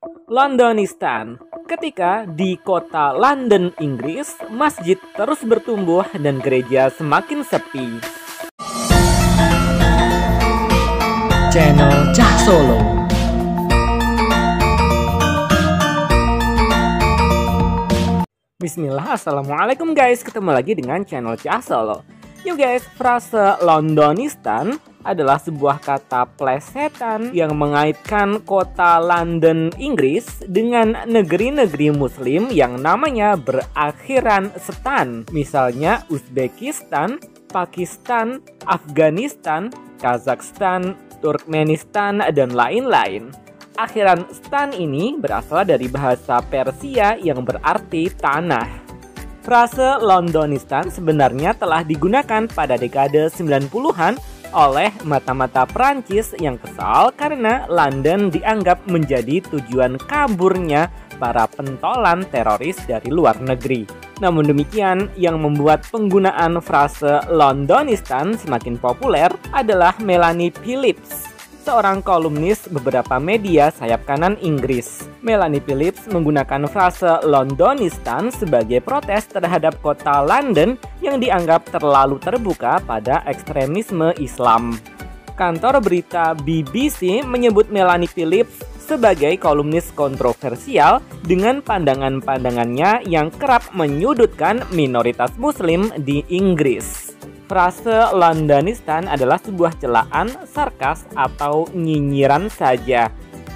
Londonistan. Ketika di kota London, Inggris, masjid terus bertumbuh dan gereja semakin sepi. Channel Cah Solo. Bismillah, assalamualaikum guys, ketemu lagi dengan channel Cah Solo. Yuk guys, frase Londonistan adalah sebuah kata plesetan yang mengaitkan kota London, Inggris dengan negeri-negeri muslim yang namanya berakhiran stan. Misalnya Uzbekistan, Pakistan, Afghanistan, Kazakhstan, Turkmenistan, dan lain-lain. Akhiran stan ini berasal dari bahasa Persia yang berarti tanah. Frase Londonistan sebenarnya telah digunakan pada dekade 90-an oleh mata-mata Prancis yang kesal karena London dianggap menjadi tujuan kaburnya para pentolan teroris dari luar negeri. Namun demikian, yang membuat penggunaan frase Londonistan semakin populer adalah Melanie Phillips, seorang kolumnis beberapa media sayap kanan Inggris. Melanie Phillips menggunakan frase Londonistan sebagai protes terhadap kota London yang dianggap terlalu terbuka pada ekstremisme Islam. Kantor berita BBC menyebut Melanie Phillips sebagai kolumnis kontroversial dengan pandangan-pandangannya yang kerap menyudutkan minoritas Muslim di Inggris. Frase Londonistan adalah sebuah celaan, sarkas, atau nyinyiran saja.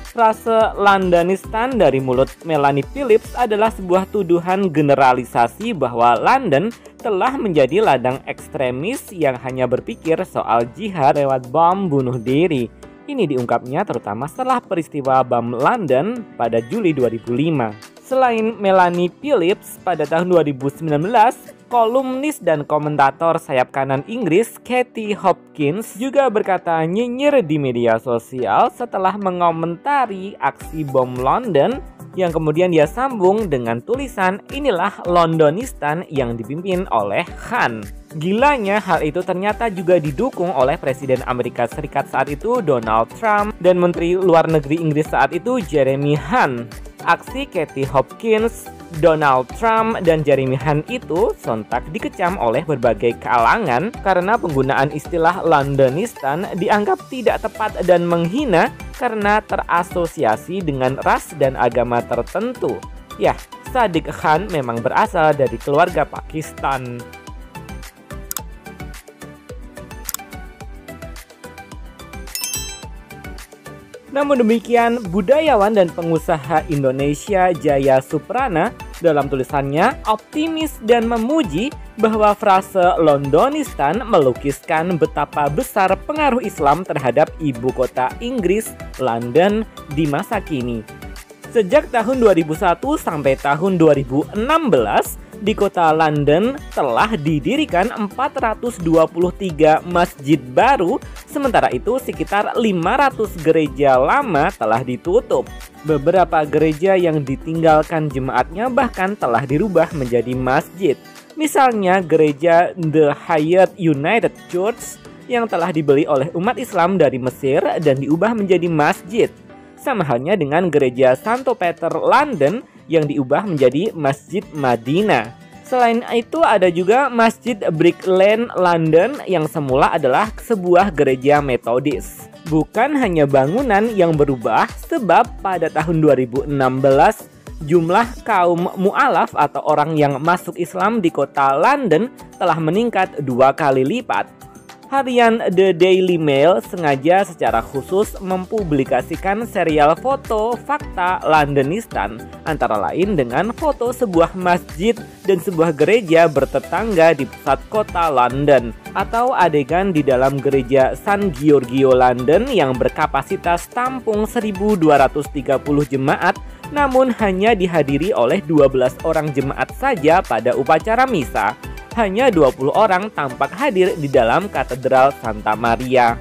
Frase Londonistan dari mulut Melanie Phillips adalah sebuah tuduhan generalisasi bahwa London telah menjadi ladang ekstremis yang hanya berpikir soal jihad lewat bom bunuh diri. Ini diungkapnya terutama setelah peristiwa bom London pada Juli 2005. Selain Melanie Phillips, pada tahun 2019, kolumnis dan komentator sayap kanan Inggris Katie Hopkins juga berkata nyinyir di media sosial setelah mengomentari aksi bom London yang kemudian dia sambung dengan tulisan "Inilah Londonistan yang dipimpin oleh Khan". Gilanya, hal itu ternyata juga didukung oleh Presiden Amerika Serikat saat itu Donald Trump dan Menteri Luar Negeri Inggris saat itu Jeremy Hunt. Aksi Katie Hopkins, Donald Trump, dan Jeremy Hunt itu sontak dikecam oleh berbagai kalangan karena penggunaan istilah Londonistan dianggap tidak tepat dan menghina karena terasosiasi dengan ras dan agama tertentu. Ya, Sadiq Khan memang berasal dari keluarga Pakistan. Namun demikian, budayawan dan pengusaha Indonesia Jaya Suprana dalam tulisannya optimis dan memuji bahwa frase Londonistan melukiskan betapa besar pengaruh Islam terhadap ibu kota Inggris, London, di masa kini. Sejak tahun 2001 sampai tahun 2016, di kota London telah didirikan 423 masjid baru, sementara itu sekitar 500 gereja lama telah ditutup. Beberapa gereja yang ditinggalkan jemaatnya bahkan telah dirubah menjadi masjid. Misalnya gereja The Hyatt United Church yang telah dibeli oleh umat Islam dari Mesir dan diubah menjadi masjid. Sama halnya dengan gereja Santo Peter London yang diubah menjadi Masjid Madinah. Selain itu ada juga Masjid Brick Lane London yang semula adalah sebuah gereja Metodis. Bukan hanya bangunan yang berubah, sebab pada tahun 2016 jumlah kaum mu'alaf atau orang yang masuk Islam di kota London telah meningkat 2 kali lipat. Harian The Daily Mail sengaja secara khusus mempublikasikan serial foto fakta Londonistan, antara lain dengan foto sebuah masjid dan sebuah gereja bertetangga di pusat kota London, atau adegan di dalam gereja San Giorgio London yang berkapasitas tampung 1.230 jemaat, namun hanya dihadiri oleh 12 orang jemaat saja pada upacara misa. Hanya 20 orang tampak hadir di dalam Katedral Santa Maria.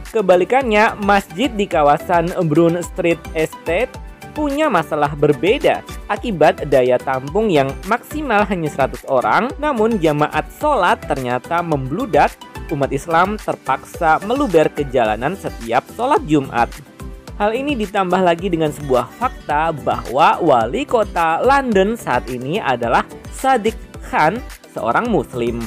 Kebalikannya, masjid di kawasan Brown Street Estate punya masalah berbeda akibat daya tampung yang maksimal hanya 100 orang, namun jamaat sholat ternyata membludak. Umat Islam terpaksa meluber ke jalanan setiap sholat Jumat. Hal ini ditambah lagi dengan sebuah fakta bahwa wali kota London saat ini adalah Sadiq Khan, seorang muslim.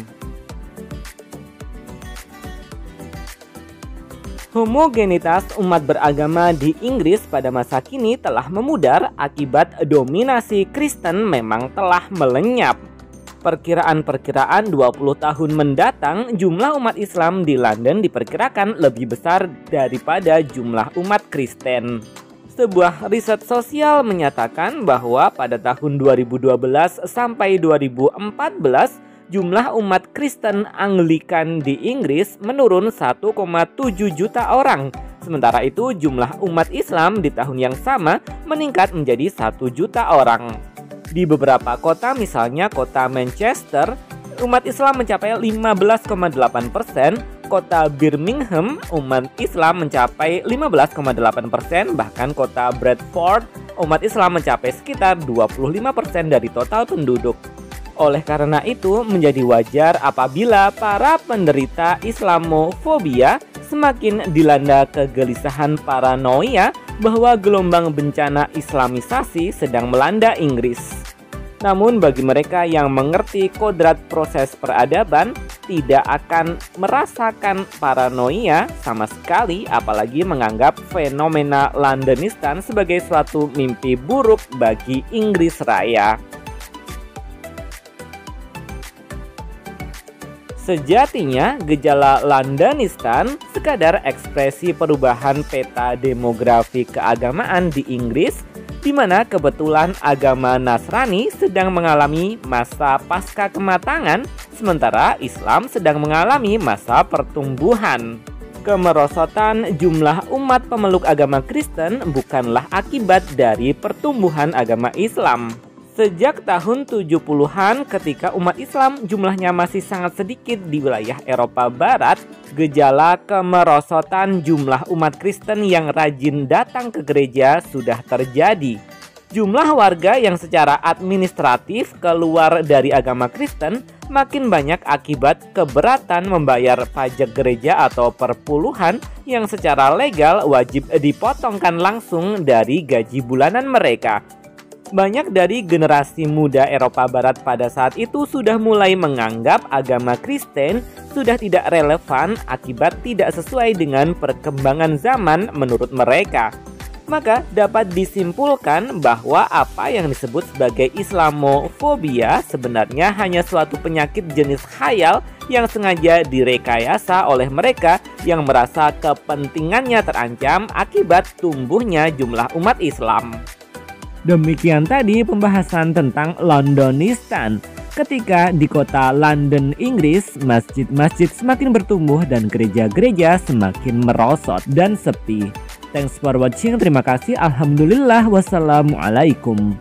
Homogenitas umat beragama di Inggris pada masa kini telah memudar akibat dominasi Kristen memang telah melenyap. Perkiraan 20 tahun mendatang, jumlah umat Islam di London diperkirakan lebih besar daripada jumlah umat Kristen. Sebuah riset sosial menyatakan bahwa pada tahun 2012 sampai 2014, jumlah umat Kristen Anglikan di Inggris menurun 1,7 juta orang. Sementara itu, jumlah umat Islam di tahun yang sama meningkat menjadi 1 juta orang. Di beberapa kota, misalnya kota Manchester, umat Islam mencapai 15,8%, kota Birmingham, umat Islam mencapai 15,8%, bahkan kota Bradford, umat Islam mencapai sekitar 25% dari total penduduk. Oleh karena itu, menjadi wajar apabila para penderita Islamofobia semakin dilanda kegelisahan paranoia bahwa gelombang bencana Islamisasi sedang melanda Inggris. Namun bagi mereka yang mengerti kodrat proses peradaban, tidak akan merasakan paranoia sama sekali, apalagi menganggap fenomena Londonistan sebagai suatu mimpi buruk bagi Inggris Raya. Sejatinya, gejala Londonistan sekadar ekspresi perubahan peta demografi keagamaan di Inggris, di mana kebetulan agama Nasrani sedang mengalami masa pasca kematangan, sementara Islam sedang mengalami masa pertumbuhan. Kemerosotan jumlah umat pemeluk agama Kristen bukanlah akibat dari pertumbuhan agama Islam. Sejak tahun 70-an ketika umat Islam jumlahnya masih sangat sedikit di wilayah Eropa Barat, gejala kemerosotan jumlah umat Kristen yang rajin datang ke gereja sudah terjadi. Jumlah warga yang secara administratif keluar dari agama Kristen makin banyak akibat keberatan membayar pajak gereja atau perpuluhan yang secara legal wajib dipotongkan langsung dari gaji bulanan mereka. Banyak dari generasi muda Eropa Barat pada saat itu sudah mulai menganggap agama Kristen sudah tidak relevan akibat tidak sesuai dengan perkembangan zaman menurut mereka. Maka dapat disimpulkan bahwa apa yang disebut sebagai Islamofobia sebenarnya hanya suatu penyakit jenis khayal yang sengaja direkayasa oleh mereka yang merasa kepentingannya terancam akibat tumbuhnya jumlah umat Islam. Demikian tadi pembahasan tentang Londonistan. Ketika di kota London, Inggris, masjid-masjid semakin bertumbuh dan gereja-gereja semakin merosot dan sepi. Thanks for watching, terima kasih, alhamdulillah, wassalamualaikum.